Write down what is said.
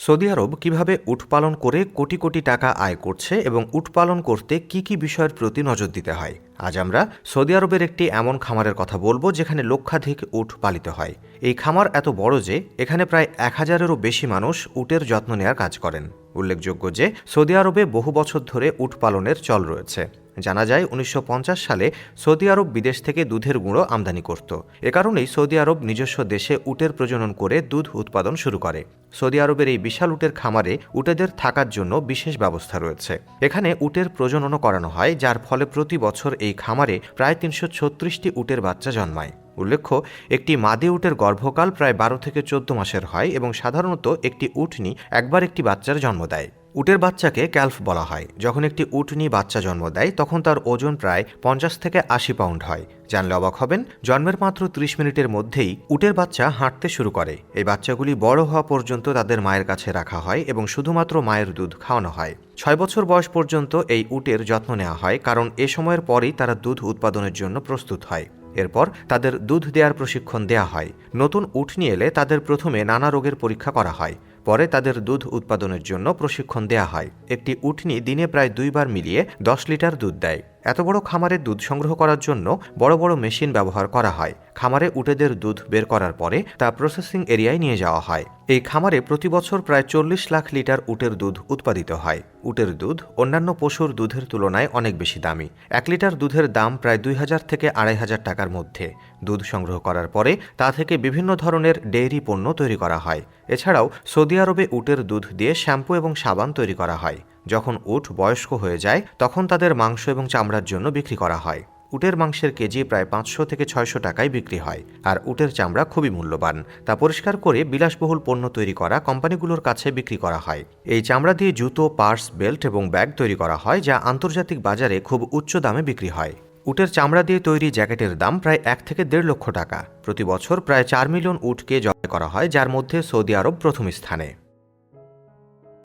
Saudi আরব কিভাবে উট পালন করে কোটি কোটি টাকা আয় করছে এবং উট পালন করতে কি কি বিষয়ের প্রতি নজর দিতে হয়। আজ আমরা সৌদি আরবের একটি এমন খামারের কথা বলবো যেখানে লক্ষাধিক উট পালিত হয়। এই খামার এত বড় যে এখানে প্রায় 1000-এরও বেশি মানুষ উটের যত্ন নেওয়ার কাজ করেন। উল্লেখযোগ্য যে সৌদি আরবে বহু বছর ধরে উট পালনের চল রয়েছে। জানা যায় 1950 সালে সৌদি আরব বিদেশ থেকে দুধের গুঁড়ো আমদানি করত। এ কারণেই সৌদি আরব নিজস্ব দেশে উটের প্রজনন করে দুধ উৎপাদন শুরু করে। সৌদি আরবের এই বিশাল উটের খামারে উটেদের থাকার জন্য বিশেষ ব্যবস্থা রয়েছে। এখানে উটের প্রজননও করানো হয়, যার ফলে প্রতি বছর এই খামারে প্রায় 336টি উটের বাচ্চা জন্মায়। উল্লেখ্য, একটি মাদি উটের গর্ভকাল প্রায় 12 থেকে 14 মাসের হয় এবং সাধারণত একটি উটনি একবার একটি বাচ্চার জন্ম দেয়। উটের বাচ্চাকে ক্যালফ বলা হয়। যখন একটি উটনি বাচ্চা জন্ম দেয় তখন তার ওজন প্রায় 50 থেকে 80 পাউন্ড হয়। জানলে অবাক হবেন, জন্মের মাত্র 30 মিনিটের মধ্যেই উটের বাচ্চা হাঁটতে শুরু করে। এই বাচ্চাগুলি বড় হওয়া পর্যন্ত তাদের মায়ের কাছে রাখা হয় এবং শুধুমাত্র মায়ের দুধ খাওয়ানো হয়। 6 বছর বয়স পর্যন্ত এই উটের যত্ন নেওয়া হয়, কারণ এ সময়ের পরেই তারা দুধ উৎপাদনের জন্য প্রস্তুত হয়। এরপর তাদের দুধ দেওয়ার প্রশিক্ষণ দেওয়া হয়। নতুন উট নিয়ে এলে তাদের প্রথমে নানা রোগের পরীক্ষা করা হয়, পরে তাদের দুধ উৎপাদনের জন্য প্রশিক্ষণ দেওয়া হয়। একটি উটনি দিনে প্রায় 2 বার মিলিয়ে 10 লিটার দুধ দেয়। এত বড় খামারে দুধ সংগ্রহ করার জন্য বড় বড় মেশিন ব্যবহার করা হয়। খামারে উটেদের দুধ বের করার পরে তা প্রসেসিং এরিয়ায় নিয়ে যাওয়া হয়। এই খামারে প্রতি বছর প্রায় 40 লাখ লিটার উটের দুধ উৎপাদিত হয়। উটের দুধ অন্যান্য পশুর দুধের তুলনায় অনেক বেশি দামি। 1 লিটার দুধের দাম প্রায় 2000 থেকে 2500 টাকার মধ্যে। দুধ সংগ্রহ করার পরে তা থেকে বিভিন্ন ধরনের ডেইরি পণ্য তৈরি করা হয়। এছাড়াও সৌদি আরবে উটের দুধ দিয়ে শ্যাম্পু এবং সাবান তৈরি করা হয়। যখন উট বয়স্ক হয়ে যায় তখন তাদের মাংস এবং চামড়ার জন্য বিক্রি করা হয়। উটের মাংসের কেজি প্রায় 500 থেকে 600 টাকায় বিক্রি হয়। আর উটের চামড়া খুবই মূল্যবান। তা পরিষ্কার করে বিলাসবহুল পণ্য তৈরি করা কোম্পানিগুলোর কাছে বিক্রি করা হয়। এই চামড়া দিয়ে জুতো, পার্স, বেল্ট এবং ব্যাগ তৈরি করা হয়, যা আন্তর্জাতিক বাজারে খুব উচ্চ দামে বিক্রি হয়। উটের চামড়া দিয়ে তৈরি জ্যাকেটের দাম প্রায় 1 থেকে 1.5 লক্ষ টাকা। প্রতি বছর প্রায় 4 মিলিয়ন উটকে জবাই করা হয়, যার মধ্যে সৌদি আরব প্রথম স্থানে।